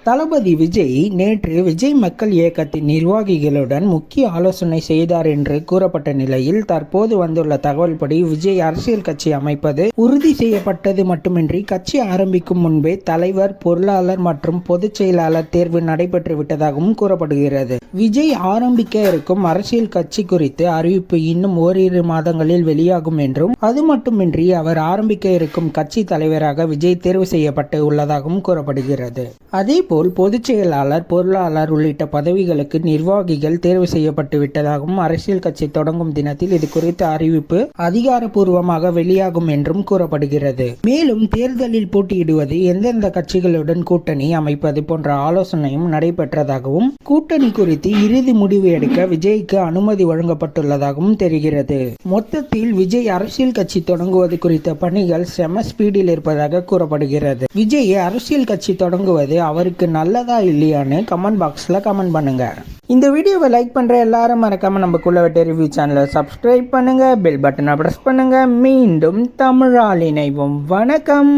தளபதி விஜய் நேற்று விஜய் மக்கள் இயக்கத்தின் நிர்வாகிகளுடன் முக்கிய ஆலோசனை செய்தார் என்று கூறப்பட்ட நிலையில் தற்போது வந்துள்ள தகவல்படி விஜய் அரசியல் கட்சி அமைப்பது உறுதி செய்யப்பட்டது மட்டுமின்றி கட்சி ஆரம்பிக்கும் முன்பே தலைவர், பொருளாளர் மற்றும் பொதுச் செயலாளர் தேர்வு நடைபெற்று விட்டதாகவும் கூறப்படுகிறது. விஜய் ஆரம்பிக்க இருக்கும் அரசியல் கட்சி குறித்து அறிவிப்பு இன்னும் ஓரிரு மாதங்களில் வெளியாகும் என்றும், அது மட்டுமின்றி அவர் ஆரம்பிக்க இருக்கும் கட்சி தலைவராக விஜய் தேர்வு செய்யப்பட்டு உள்ளதாகவும் கூறப்படுகிறது. அதேபோல் பொதுச் செயலாளர், பொருளாளர் உள்ளிட்ட பதவிகளுக்கு நிர்வாகிகள் தேர்வு செய்யப்பட்டு விட்டதாகவும், அரசியல் கட்சி தொடங்கும் தினத்தில் இது குறித்த அறிவிப்பு அதிகாரப்பூர்வமாக வெளியாகும் என்றும் கூறப்படுகிறது. மேலும் தேர்தலில் போட்டியிடுவது, எந்தெந்த கட்சிகளுடன் கூட்டணி அமைப்பது போன்ற ஆலோசனையும் நடைபெற்றதாகவும், கூட்டணி குறித்து இறுதி முடிவு எடுக்க விஜய்க்கு அனுமதி வழங்கப்பட்டுள்ளதாகவும் தெரிகிறது. மொத்தத்தில் விஜய் அரசியல் கட்சி தொடங்குவது குறித்த பணிகள் செம ஸ்பீடில் இருப்பதாக கூறப்படுகிறது. விஜய் அரசியல் கட்சி தொடங்குவது அவருக்கு நல்லதா இல்லையான்னு கமெண்ட் பாக்ஸ்ல கமெண்ட் பண்ணுங்க. இந்த வீடியோவை லைக் பண்ற எல்லாரும் மறக்காம நம்ம குள்ளவெட்டி ரிவ்யூ சேனலை சப்ஸ்கிரைப் பண்ணுங்க, பெல் பட்டனை பிரஸ் பண்ணுங்க. மீண்டும் தமிழால் இணைவோம். வணக்கம்.